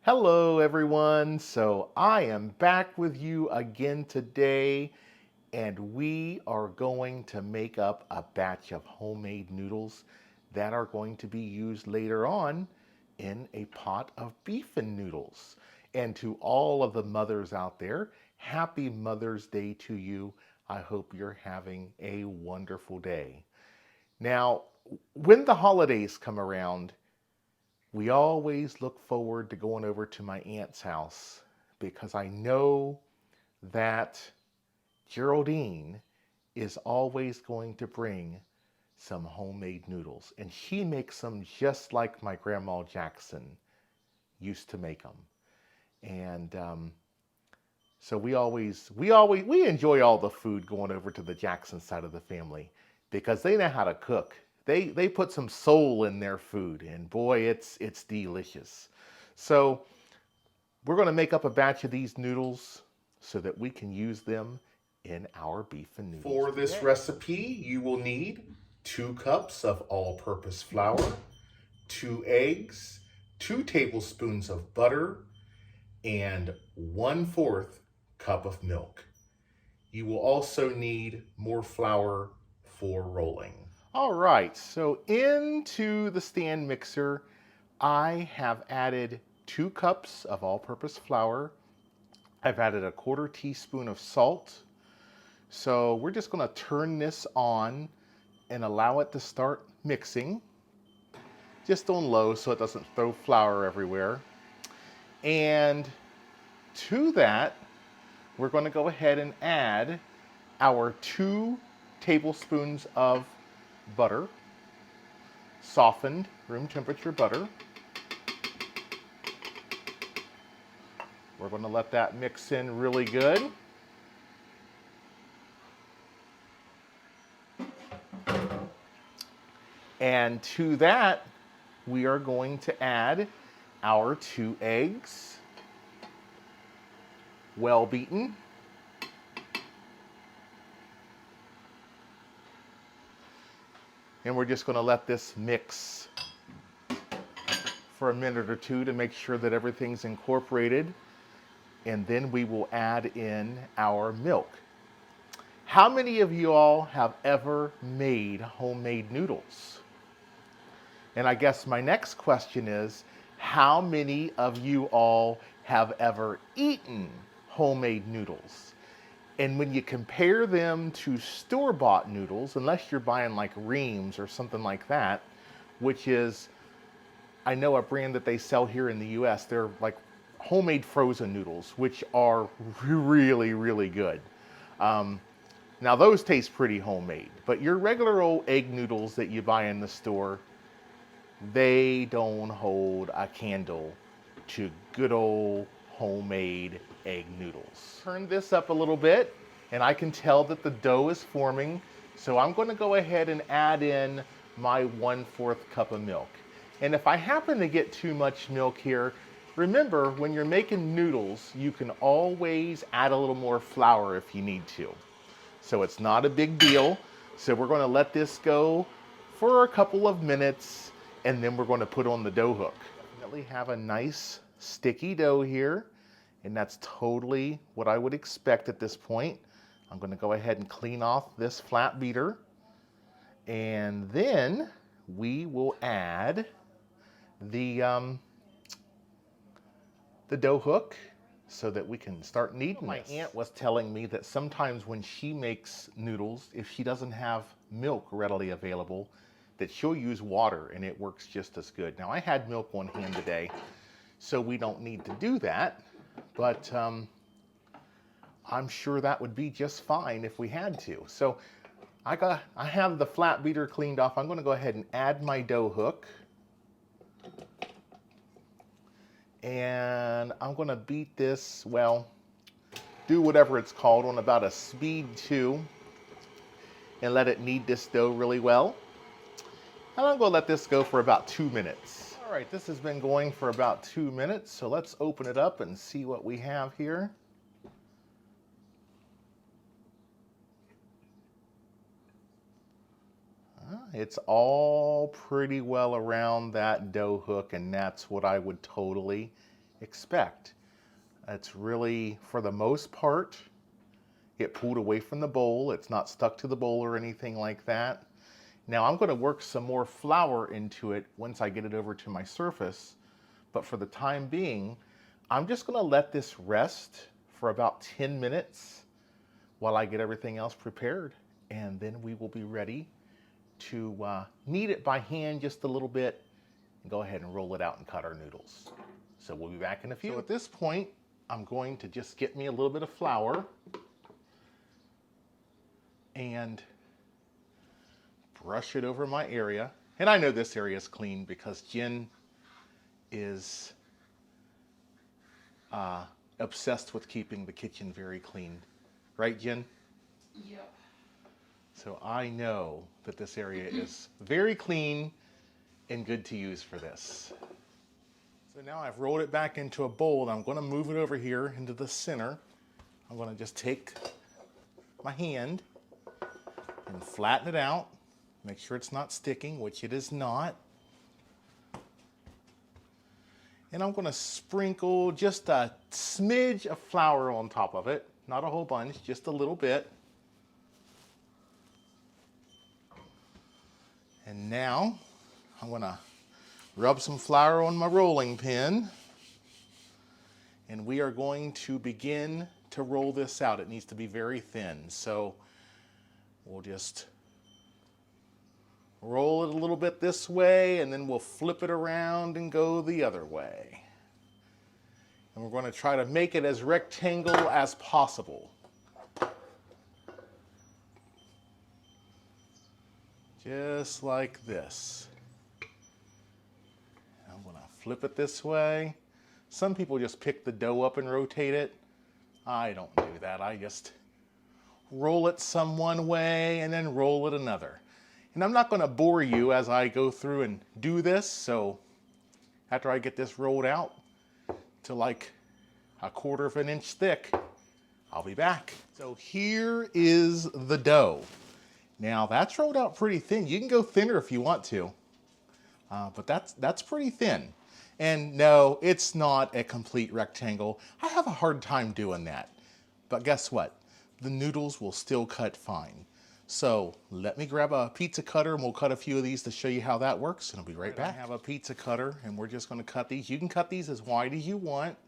Hello everyone, so I am back with you again today and we are going to make up a batch of homemade noodles that are going to be used later on in a pot of beef and noodles. And to all of the mothers out there, happy Mother's Day to you. I hope you're having a wonderful day. Now, when the holidays come around, we always look forward to going over to my aunt's house because I know that Geraldine is always going to bring some homemade noodles. And she makes them just like my grandma Jackson used to make them. And so we enjoy all the food going over to the Jackson side of the family because they know how to cook. They put some soul in their food, and boy, it's delicious. So we're going to make up a batch of these noodles so that we can use them in our beef and noodles. For this recipe, you will need 2 cups of all-purpose flour, 2 eggs, 2 tablespoons of butter, and 1/4 cup of milk. You will also need more flour for rolling. All right, so into the stand mixer, I have added 2 cups of all-purpose flour. I've added a 1/4 teaspoon of salt. So we're just gonna turn this on and allow it to start mixing. Just on low so it doesn't throw flour everywhere. And to that, we're going to go ahead and add our 2 tablespoons of butter, softened room temperature butter. We're going to let that mix in really good. And to that, we are going to add our 2 eggs, well beaten. And we're just going to let this mix for a minute or two to make sure that everything's incorporated. And then we will add in our milk. How many of you all have ever made homemade noodles? And I guess my next question is, how many of you all have ever eaten homemade noodles? And when you compare them to store-bought noodles, unless you're buying like Reams or something like that, which is, I know a brand that they sell here in the US, they're like homemade frozen noodles, which are really, really good. Now those taste pretty homemade, but your regular old egg noodles that you buy in the store, they don't hold a candle to good old homemade egg noodles. Turn this up a little bit and I can tell that the dough is forming. So I'm going to go ahead and add in my 1/4 cup of milk. And if I happen to get too much milk here, remember when you're making noodles, you can always add a little more flour if you need to. So it's not a big deal. So we're going to let this go for a couple of minutes and then we're going to put on the dough hook. Definitely have a nice sticky dough here, and that's totally what I would expect at this point. I'm going to go ahead and clean off this flat beater, and then we will add the dough hook so that we can start kneading. My aunt was telling me that sometimes when she makes noodles, if she doesn't have milk readily available, that she'll use water and it works just as good. Now I had milk on hand today, so we don't need to do that, but I'm sure that would be just fine if we had to. So I have the flat beater cleaned off. I'm going to go ahead and add my dough hook. And I'm going to beat this, well, do whatever it's called on about a speed 2 and let it knead this dough really well. And I'm going to let this go for about 2 minutes. All right, this has been going for about 2 minutes, so let's open it up and see what we have here. It's all pretty well around that dough hook, and that's what I would totally expect. It's really, for the most part, it pulled away from the bowl. It's not stuck to the bowl or anything like that. Now I'm going to work some more flour into it once I get it over to my surface. But for the time being, I'm just going to let this rest for about 10 minutes while I get everything else prepared. And then we will be ready to knead it by hand just a little bit and go ahead and roll it out and cut our noodles. So we'll be back in a few. So at this point, I'm going to just get me a little bit of flour and brush it over my area. And I know this area is clean because Jen is obsessed with keeping the kitchen very clean. Right, Jen? Yep. So I know that this area is very clean and good to use for this. So now I've rolled it back into a bowl and I'm going to move it over here into the center. I'm going to just take my hand and flatten it out. Make sure it's not sticking, which it is not. And I'm going to sprinkle just a smidge of flour on top of it. Not a whole bunch, just a little bit. And now I'm going to rub some flour on my rolling pin. And we are going to begin to roll this out. It needs to be very thin. So we'll just roll it a little bit this way, and then we'll flip it around and go the other way. And we're going to try to make it as rectangle as possible. Just like this. I'm going to flip it this way. Some people just pick the dough up and rotate it. I don't do that. I just roll it some one way and then roll it another. And I'm not going to bore you as I go through and do this. So after I get this rolled out to like 1/4 of an inch thick, I'll be back. So here is the dough. Now that's rolled out pretty thin. You can go thinner if you want to, but that's pretty thin. And no, it's not a complete rectangle. I have a hard time doing that. But guess what? The noodles will still cut fine. So let me grab a pizza cutter and we'll cut a few of these to show you how that works, and I'll be right back. I have a pizza cutter and we're just going to cut these. You can cut these as wide as you want.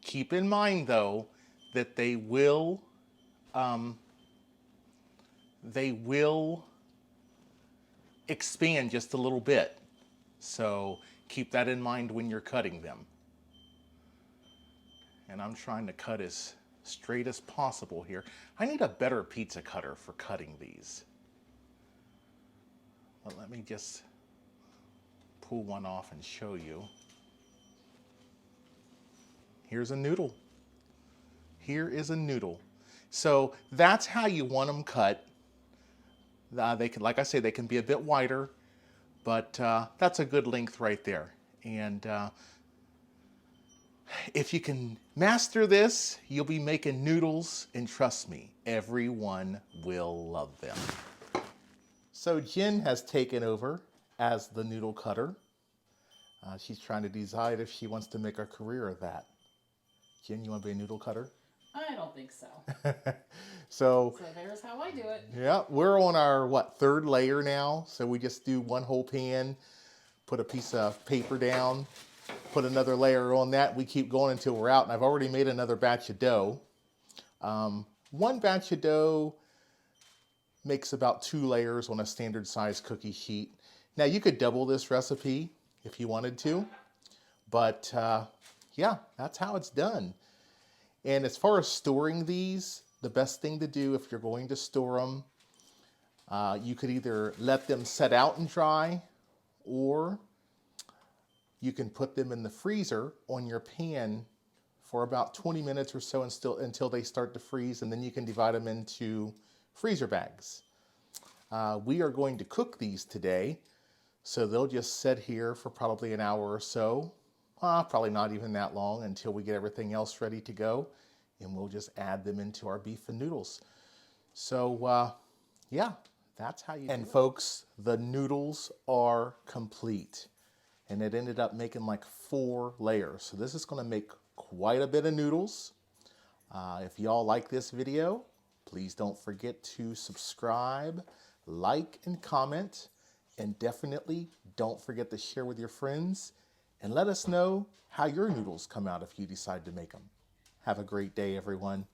Keep in mind though that they will expand just a little bit. So keep that in mind when you're cutting them. And I'm trying to cut as straight as possible here. I need a better pizza cutter for cutting these. But let me just pull one off and show you. Here's a noodle. Here is a noodle. So that's how you want them cut. They can, like I say, they can be a bit wider, but that's a good length right there. And if you can master this, you'll be making noodles, and trust me, everyone will love them. So Jen has taken over as the noodle cutter. She's trying to decide if she wants to make a career of that. Jen, you want to be a noodle cutter? I don't think so. So there's how I do it. Yeah, we're on our, 3rd layer now. So we just do one whole pan, put a piece of paper down, put another layer on that. We keep going until we're out. And I've already made another batch of dough. One batch of dough makes about 2 layers on a standard size cookie sheet. Now you could double this recipe if you wanted to, but yeah, that's how it's done. And as far as storing these, the best thing to do if you're going to store them, you could either let them set out and dry, or you can put them in the freezer on your pan for about 20 minutes or so until they start to freeze, and then you can divide them into freezer bags. We are going to cook these today, so they'll just sit here for probably an hour or so. Probably not even that long until we get everything else ready to go, and we'll just add them into our beef and noodles. So yeah, that's how you do it. And folks, the noodles are complete. and it ended up making like 4 layers. So this is going to make quite a bit of noodles. If y'all like this video, please don't forget to subscribe, like, and comment. And definitely don't forget to share with your friends. And let us know how your noodles come out if you decide to make them. Have a great day, everyone.